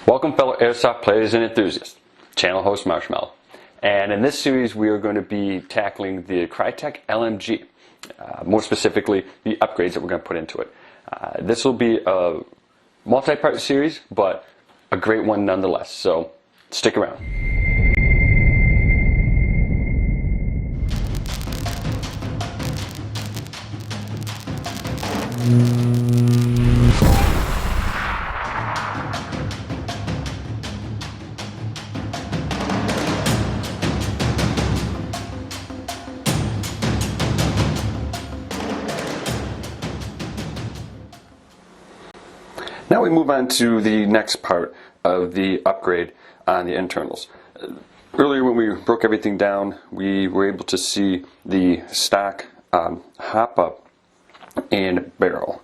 Welcome fellow airsoft players and enthusiasts, channel host Marshmallow. And in this series we are going to be tackling the Krytac LMG, more specifically the upgrades that we're going to put into it. This will be a multi-part series, but a great one nonetheless, so stick around. Now we move on to the next part of the upgrade on the internals. Earlier when we broke everything down, we were able to see the stock Hopup and barrel.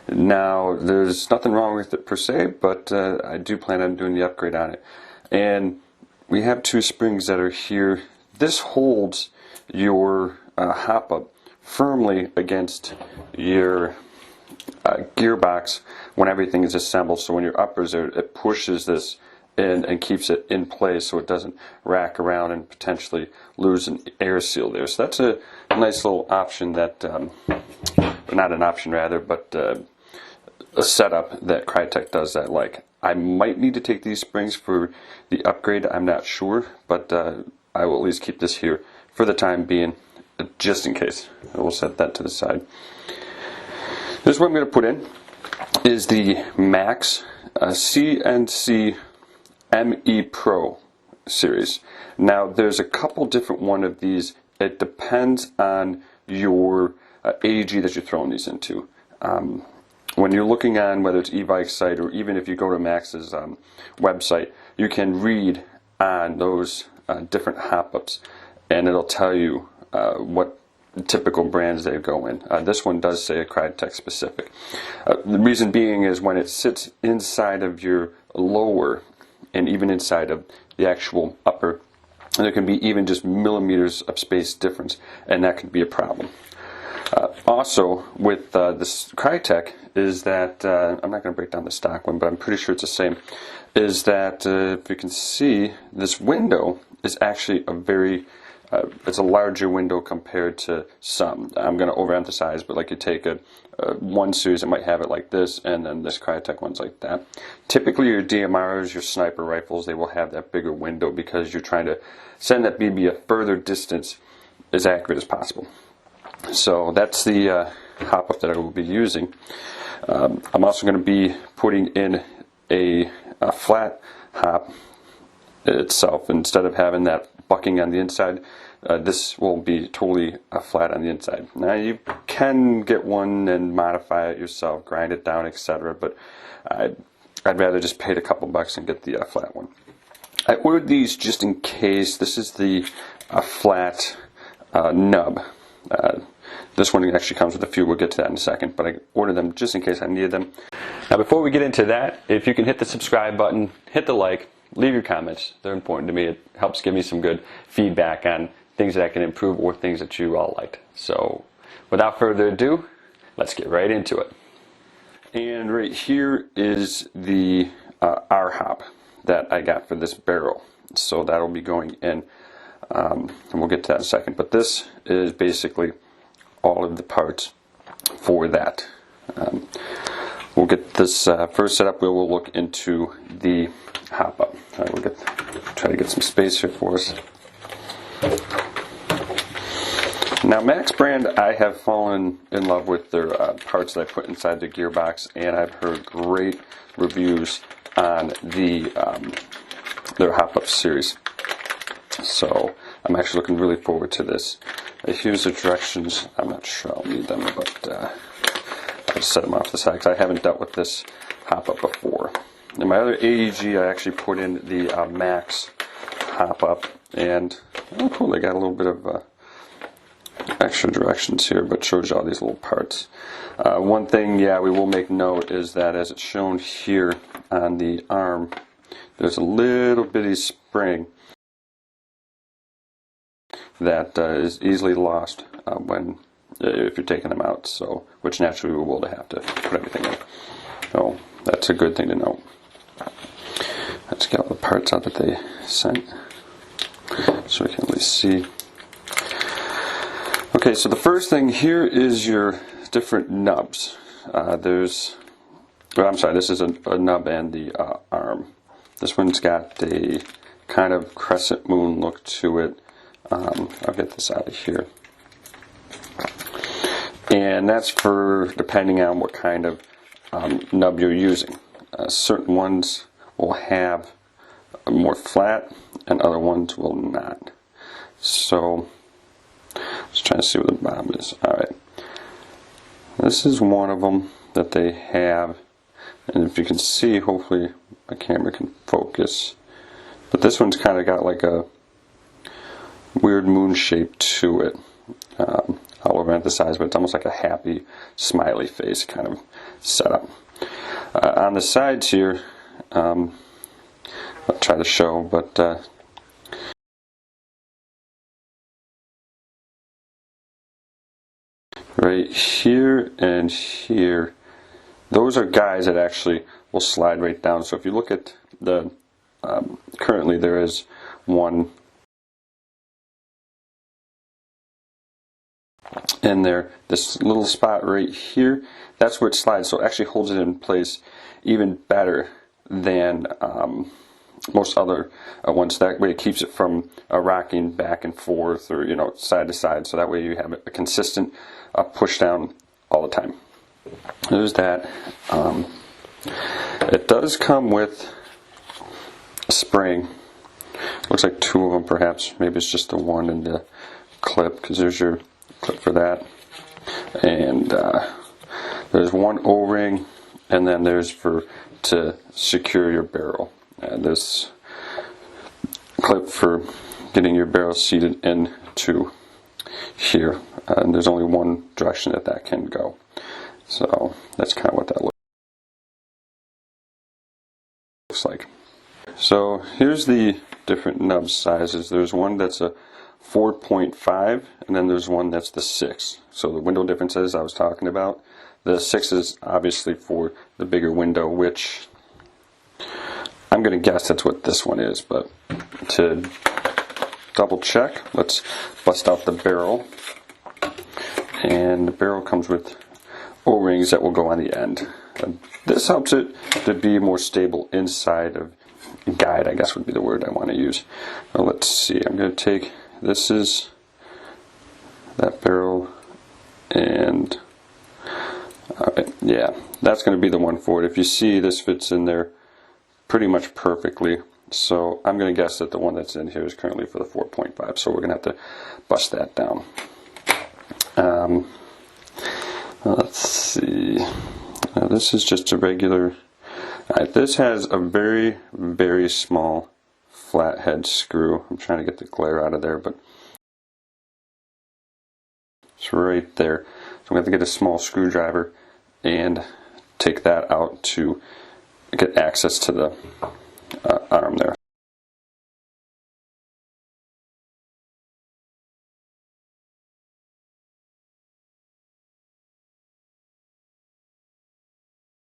Now there's nothing wrong with it per se, but I do plan on doing the upgrade on it. And we have two springs that are here. This holds your Hopup firmly against your gearbox when everything is assembled. So when your uppers are, it pushes this in and keeps it in place so it doesn't rack around and potentially lose an air seal there. So that's a nice little option that, not an option rather, but a setup that Krytac does that like. I might need to take these springs for the upgrade, I'm not sure, but I will at least keep this here for the time being, just in case. I will set that to the side. This is what I'm going to put in is the Maxx ME Pro series. Now there's a couple different one of these. It depends on your AEG that you're throwing these into. When you're looking on whether it's e-bike site or even if you go to Maxx's website, you can read on those different Hopups and it'll tell you what typical brands they go in. This one does say a Krytac specific. The reason being is when it sits inside of your lower and even inside of the actual upper, there can be even just millimeters of space difference, and that can be a problem. Also with this Krytac is that, I'm not going to break down the stock one, but I'm pretty sure it's the same, is that if you can see, this window is actually a very it's a larger window compared to some. I'm going to overemphasize, but like you take one series that might have it like this, and then this Krytac one's like that. Typically your DMRs, your sniper rifles, they will have that bigger window because you're trying to send that BB a further distance as accurate as possible. So that's the Hopup that I will be using. I'm also going to be putting in a flat hop itself. Instead of having that bucking on the inside, this will be totally flat on the inside. Now you can get one and modify it yourself, grind it down, etc. But I'd rather just pay a couple bucks and get the flat one. I ordered these just in case. This is the flat nub. This one actually comes with a few. We'll get to that in a second, but I ordered them just in case I needed them. Now before we get into that, if you can hit the subscribe button, hit the like, leave your comments. They're important to me. It helps give me some good feedback on things that I can improve or things that you all liked. So without further ado, let's get right into it. And right here is the R-hop that I got for this barrel. So that'll be going in, and we'll get to that in a second. But this is basically all of the parts for that. We'll get this first set up. We'll look into the Hopup. We'll try to get some space here for us. Now Maxx brand, I have fallen in love with their parts that I put inside the gearbox, and I've heard great reviews on the their Hopup series. So I'm actually looking really forward to this. Here's the directions. I'm not sure I'll need them, but I'll just set them off the side because I haven't dealt with this Hopup before. In my other AEG, I actually put in the Maxx Hopup, and oh cool, they got a little bit of extra directions here, but shows you all these little parts. One thing, yeah, we will make note is that as it's shown here on the arm, there's a little bitty spring that is easily lost if you're taking them out, so which naturally we will have to put everything in. So that's a good thing to know. parts out that they sent, so we can at least see. Okay, so the first thing here is your different nubs. This is a nub and the arm. This one's got a kind of crescent moon look to it. I'll get this out of here. And that's for depending on what kind of nub you're using. Certain ones will have more flat and other ones will not. So let's try to see what the bottom is. Alright. This is one of them that they have. And if you can see, hopefully my camera can focus. But this one's kind of got like a weird moon shape to it. I'll overemphasize, but it's almost like a happy, smiley face kind of setup. On the sides here, I'll try to show, but right here and here, those are guys that actually will slide right down. So if you look at the, currently there is one in there, this little spot right here, that's where it slides, so it actually holds it in place even better than most other ones. That way it keeps it from rocking back and forth or, you know, side to side, so that way you have a consistent push down all the time. There's that. It does come with a spring. Looks like two of them perhaps. Maybe it's just the one in the clip, because there's your clip for that. And there's one O-ring, and then there's to secure your barrel. This clip for getting your barrel seated into here. And there's only one direction that can go. So that's kind of what that looks like. So here's the different nub sizes. There's one that's a 4.5, and then there's one that's the 6. So the window differences I was talking about. The 6 is obviously for the bigger window, which I'm going to guess that's what this one is, but to double check, let's bust out the barrel. And the barrel comes with O-rings that will go on the end. This helps it to be more stable inside of guide, I guess would be the word I want to use. Now let's see, I'm going to take, this is that barrel, and alright, yeah, that's going to be the one for it. If you see, this fits in there pretty much perfectly. So I'm going to guess that the one that's in here is currently for the 4.5. So we're going to have to bust that down. Let's see. Now this is just a regular. Alright, this has a very, very small flathead screw. I'm trying to get the glare out of there, but it's right there. So I'm going to have to get a small screwdriver and take that out to get access to the arm there.